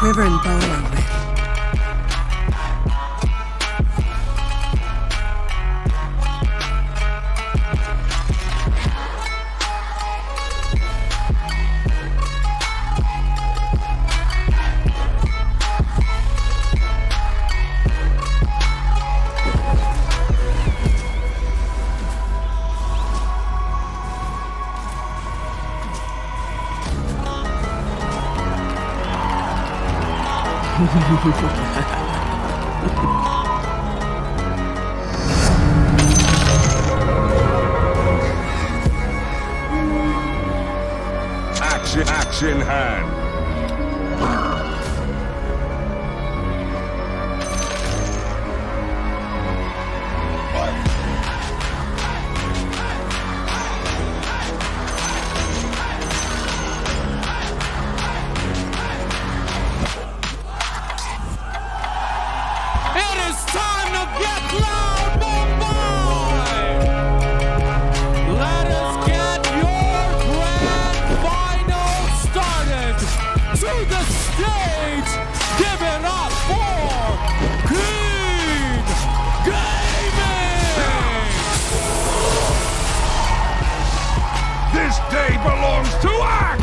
quiver and bow are ready. Axe in hand. It is time to get loud, Mumbai! Let us get your grand final started. To the stage, give it up for King Gaming! This day belongs to Axe!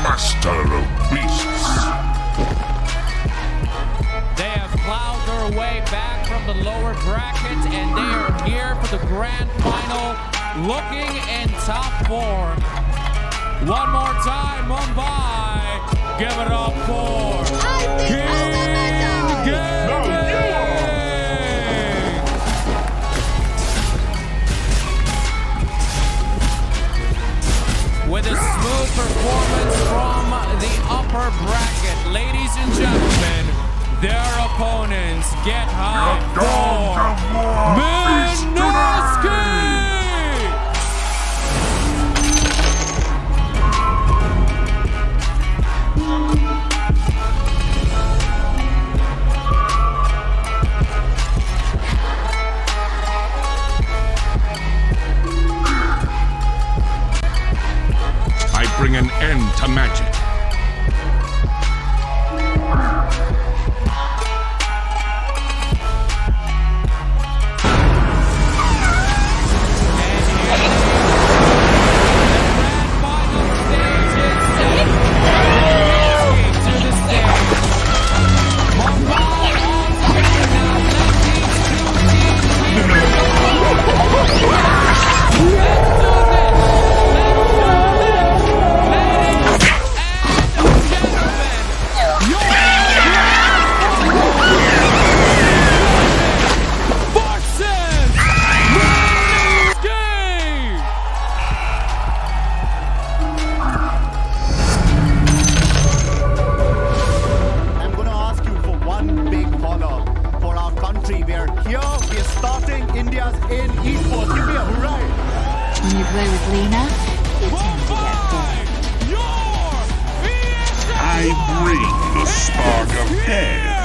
Master of beasts. They have plowed their way back from the lower bracket, and they are here for the grand final, looking in top form. One more time, Mumbai. Give it up for King Gaming. With a smooth performance from the upper bracket, ladies and gentlemen, their opponents get high for Minoski! I bring an end to magic. India's in esports. Give me a hooray! When you play with Lena, you tend to get bored. I bring the spark of death.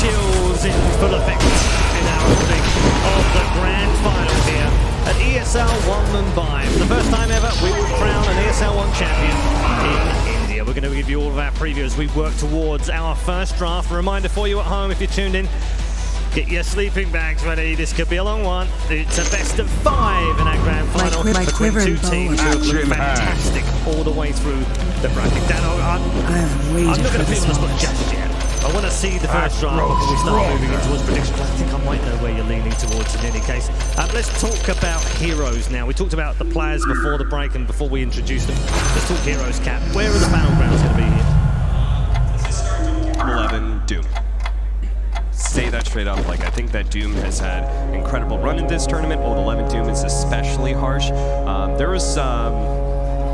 Chills in full effect in our opening of the grand final here at ESL 1 Mumbai. For the first time ever, we will crown an ESL 1 champion in India. We're going to give you all of our preview as we work towards our first draft. A reminder for you at home, if you're tuned in, get your sleeping bags ready. This could be a long one. It's a best of 5 in our grand final between two teams who have looked fantastic all the way through the bracket. Dan, I'm not going to pin on the spot just yet. I want to see the first draft before we start moving in towards predictions. I think I might know where you're leaning towards in any case. Let's talk about heroes now. We talked about the players before the break and before we introduced them. Let's talk heroes, Cap. Where are the battlegrounds going to be here? 11 Doom. say that straight up. Like, I think that Doom has had an incredible run in this tournament. Old 11 Doom is especially harsh. There was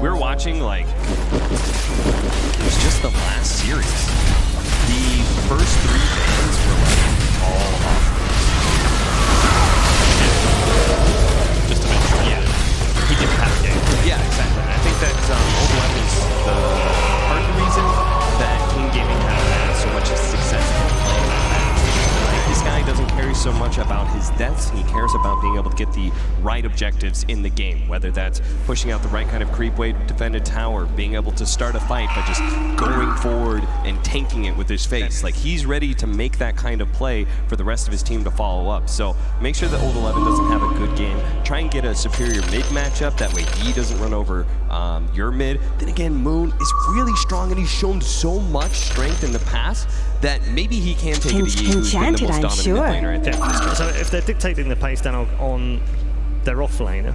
we were watching, like, it was just the last series. The first 3 bans were like all off. Just to mention, yeah, he didn't have a game. Yeah, exactly. And I think that Old 11 is part of the reason that King Gaming had so much success in playing that match. Like, this guy doesn't care so much about his deaths. He cares about being able to get the right objectives in the game, whether that's pushing out the right kind of creep wave to defend a tower, being able to start a fight by just going forward and tanking it with his face. Like, he's ready to make that kind of play for the rest of his team to follow up. So make sure that Old 11 doesn't have a good game. Try and get a superior mid matchup. That way he doesn't run over your mid. Then again, Moon is really strong, and he's shown so much strength in the past that maybe he can take it to Yi, who's been the most dominant mid laner at that. So if they're dictating the pace down on their off laner,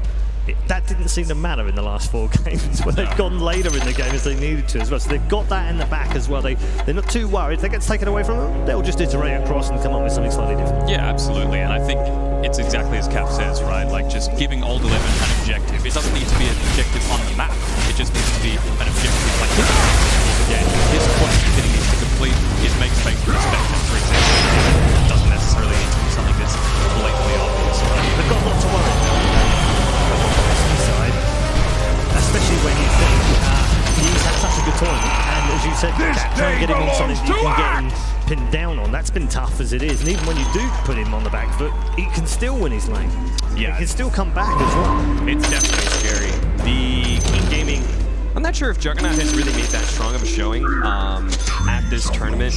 that didn't seem to matter in the last 4 games where they've gone later in the game as they needed to as well. So they've got that in the back as well. They're not too worried. If that gets taken away from them, they'll just iterate across and come up with something slightly different. Yeah, absolutely. And I think it's exactly as Cap says, right? Like, just giving Old 11 an objective. It doesn't need to be an objective on the map. It just needs to be an objective like this. Yeah, his quest that he needs to complete is make space for inspection, for example. It doesn't necessarily need to be something that's blatantly obvious, right? They've got a lot to worry about. Side, especially when you think he's had such a good tournament, and as you said, try and get him on something that you can get him pinned down on. That's been tough as it is, and even when you do put him on the back foot, he can still win his lane. Yeah, he can still come back as well. It's definitely scary. The King Gaming, I'm not sure if Juggernaut has really made that strong of a showing at this tournament.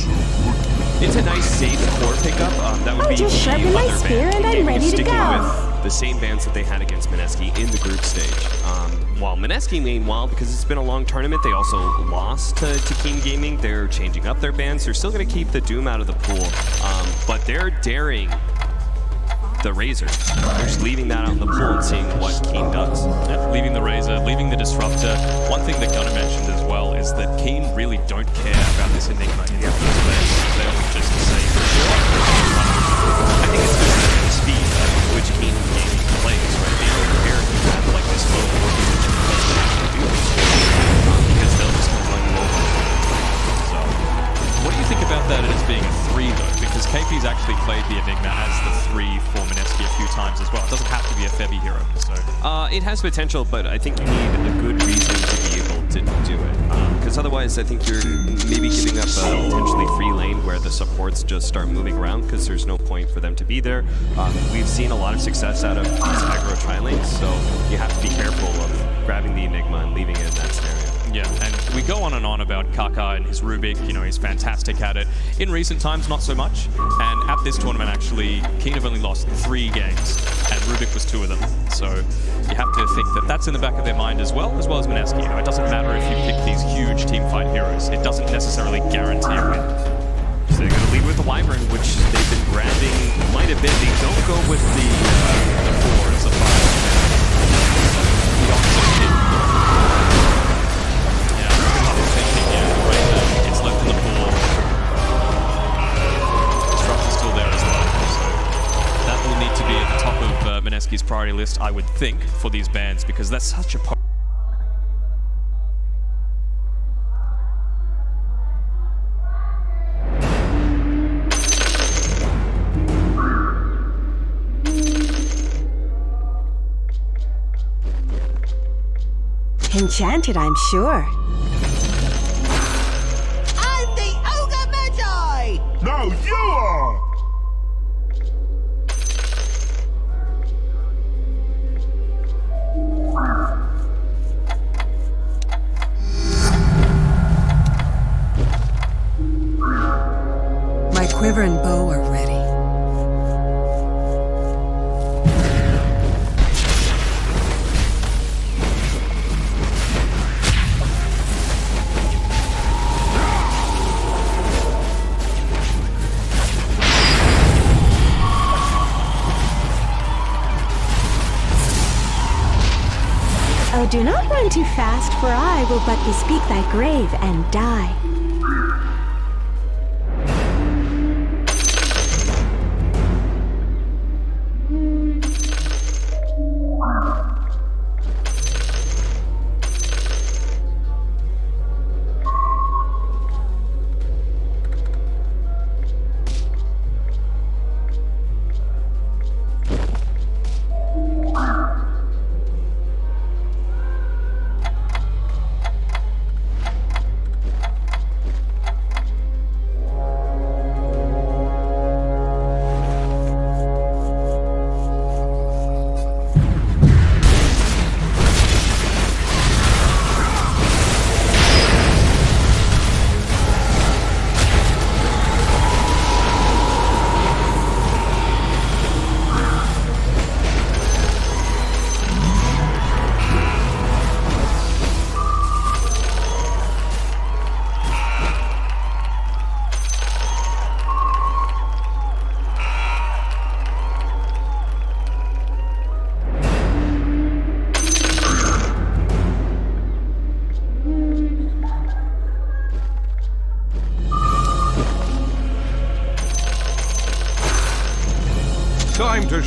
It's a nice safe core pickup. That would be just sharpen my spear and I'm ready to go. With the same bans that they had against Mineski in the group stage. While Mineski, meanwhile, because it's been a long tournament, they also lost to King Gaming. They're changing up their bans. They're still going to keep the Doom out of the pool, but they're daring the Razor. They're just leaving that out in the pool and seeing what Keen does. Yep, leaving the Razor, leaving the Disruptor. One thing that Gunnar mentioned as well is that Keen really don't care about this Enigma in the first place. They'll just say, I think it's just the speed at which Keen Gaming plays, right? They don't care if you have like this low working which you actually do this because they'll just run you over. So, what do you think about that as being a 3 though? Because KP's actually played the Enigma as the 3 for Mineski a few times as well. It doesn't have to be a Febby hero. So it has potential, but I think you need a good reason to be able to do it. Because otherwise, I think you're maybe giving up a potentially free lane where the supports just start moving around because there's no point for them to be there. We've seen a lot of success out of these aggro tri-lanes, so you have to be careful of grabbing the Enigma and leaving it in that scenario. yeah, and we go on and on about Kaka and his Rubik. You know, he's fantastic at it. In recent times, not so much. And at this tournament, actually, Keen have only lost 3 games, and Rubik was 2 of them. So you have to think that that's in the back of their mind as well as Mineski. You know, it doesn't matter if you pick these huge teamfight heroes. It doesn't necessarily guarantee a win. So they're going to lead with the Wyvern, which they've been grabbing quite a bit. They don't go with the 4s, the 5s. It's left in the pool. Disruptor's still there as well. So that will need to be at the top of Mineski's priority list, I would think, for these bans, because that's such a Enchanted, I'm sure. I'm the Ogre Magi! No, you are! My quiver and bow are ready. Oh, do not run too fast, for I will but bespeak thy grave and die.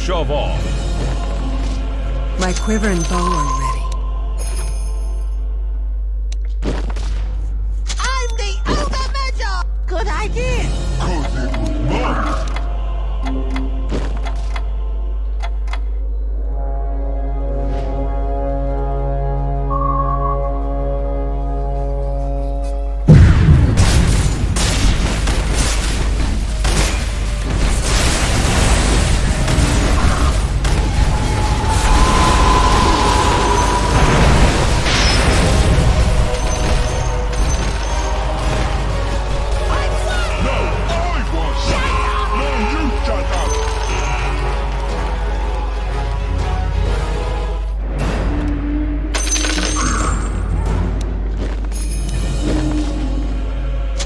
shove off. My quiver and bow are ready. I'm the Ogre Magi! Good idea!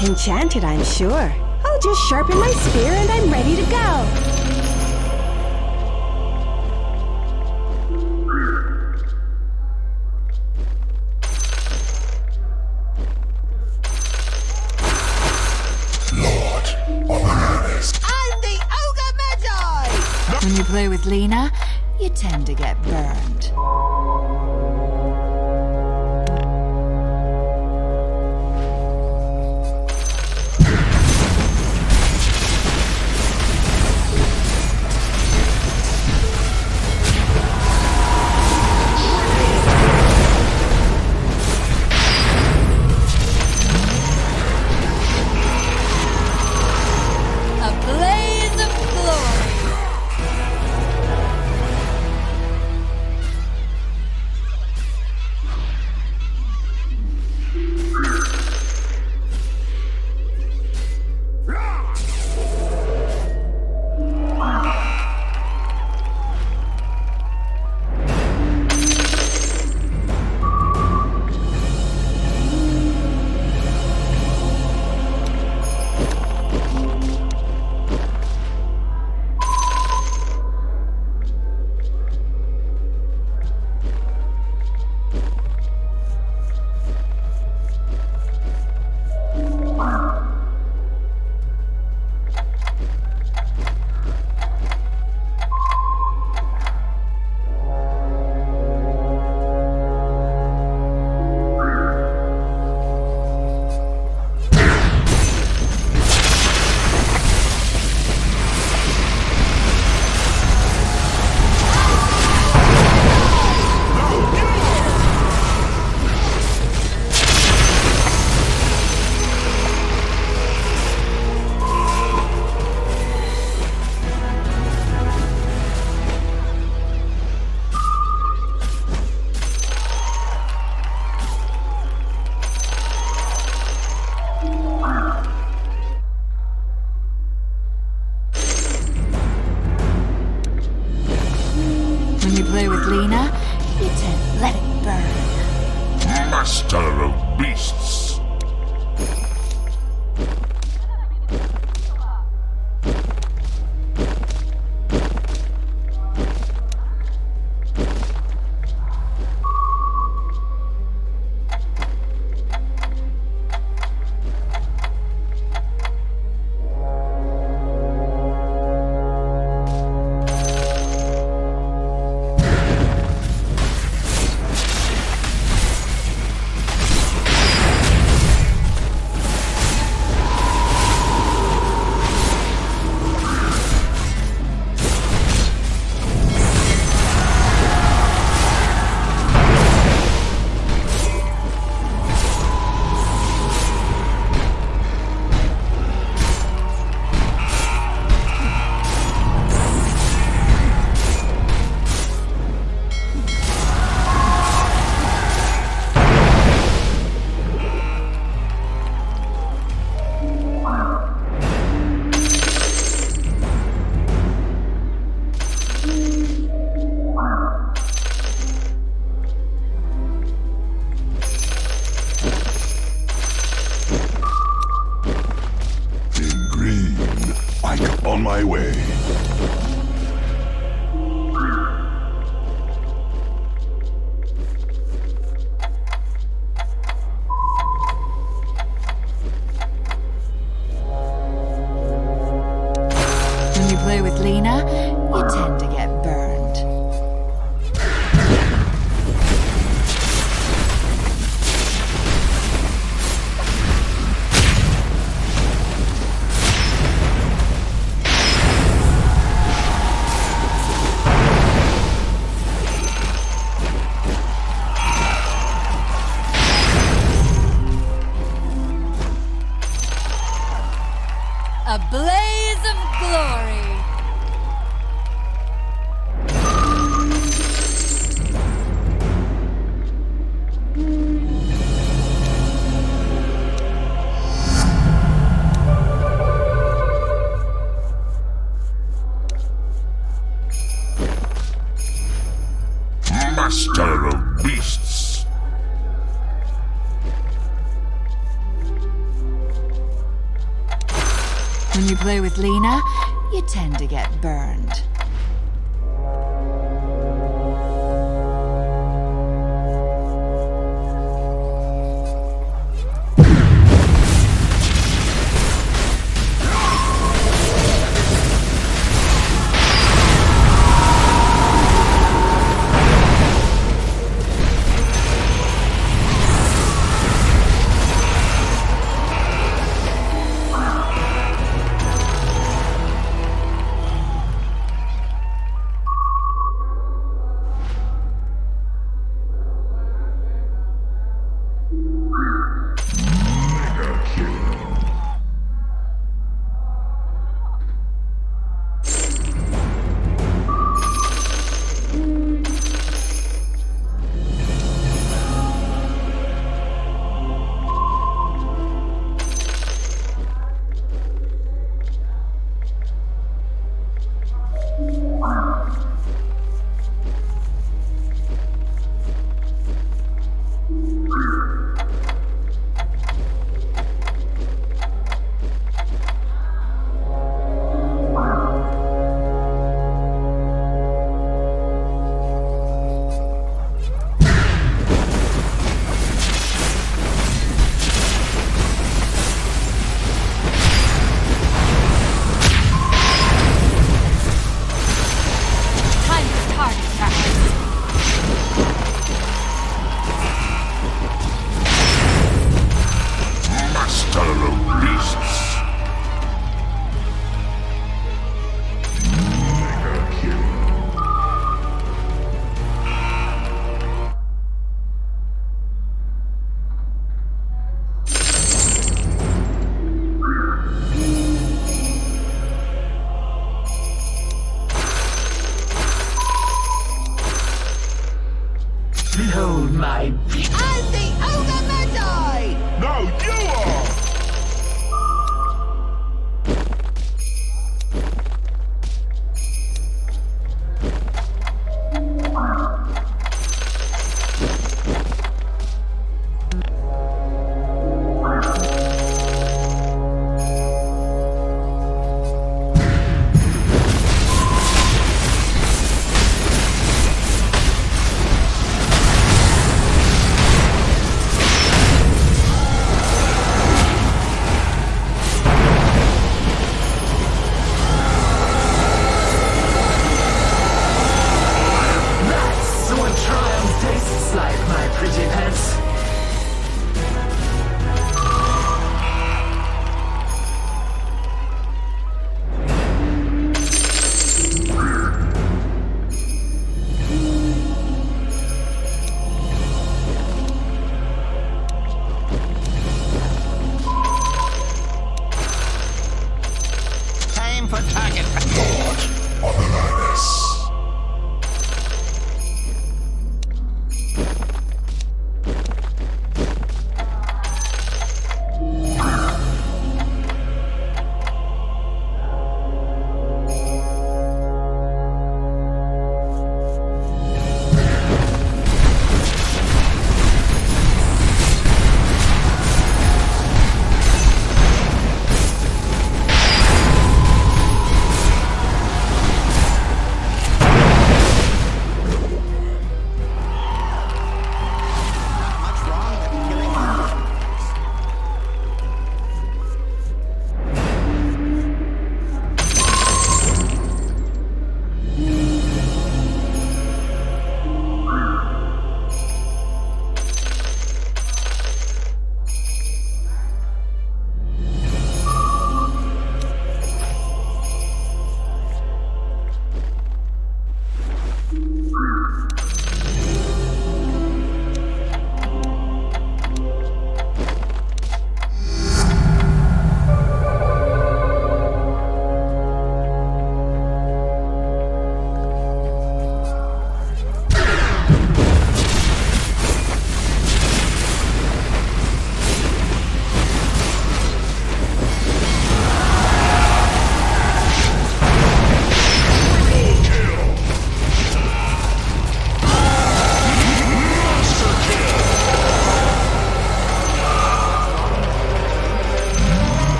Enchanted, I'm sure. I'll just sharpen my spear and I'm ready to go. I'm the Ogre Magi! When you play with Lena, you tend to get burned. A blaze of glory. When you play with Lena, you tend to let it burn. Master of beasts. On my way. When you play with Lena, you tend to get glory. Master of beasts. When you play with Lena, you tend to get burned.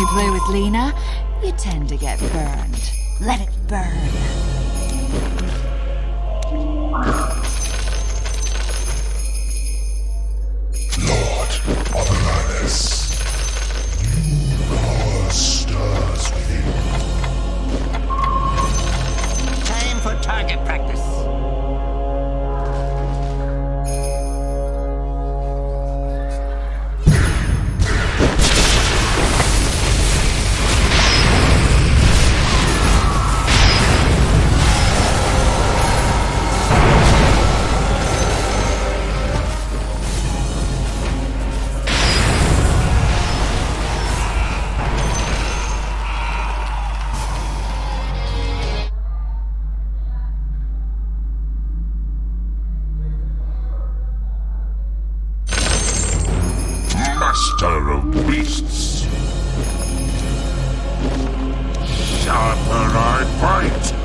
play with Lena, you tend to get burned. Let it burn. Lord of Atlantis, new power stirs within. Time for target practice. Master of beasts. Sharper I bite.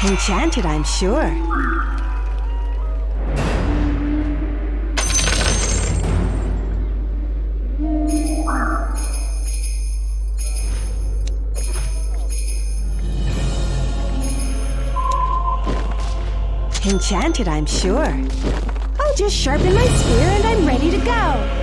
Enchanted, I'm sure. Enchanted, I'm sure. I'll just sharpen my spear and I'm ready to go.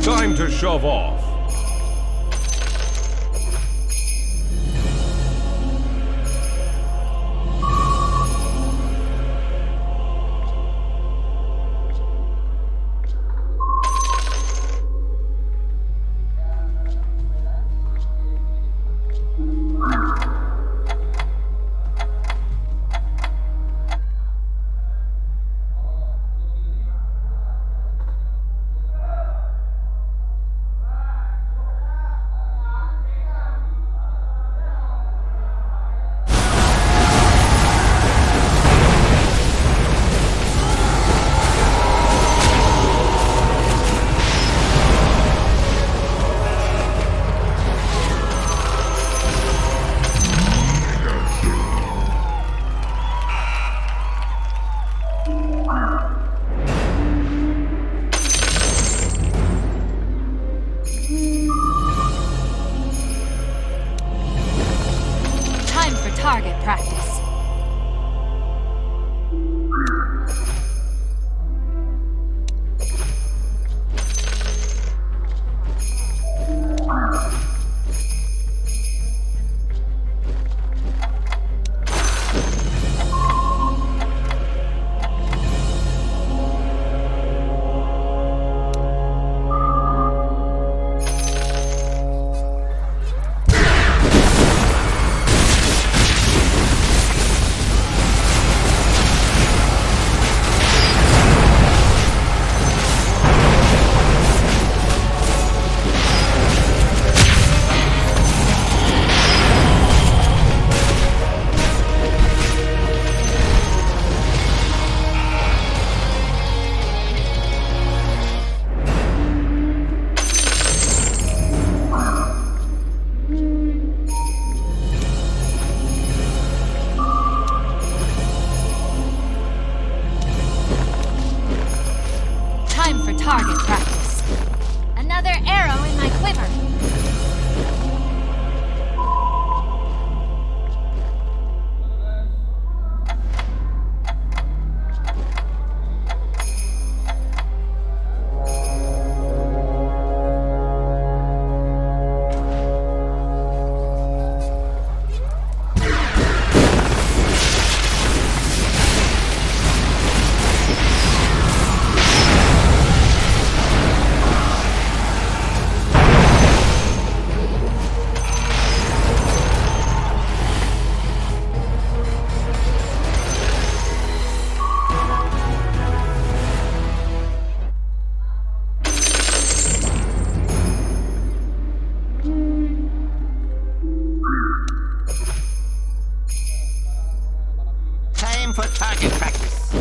Time to shove off. Target practice. for target practice.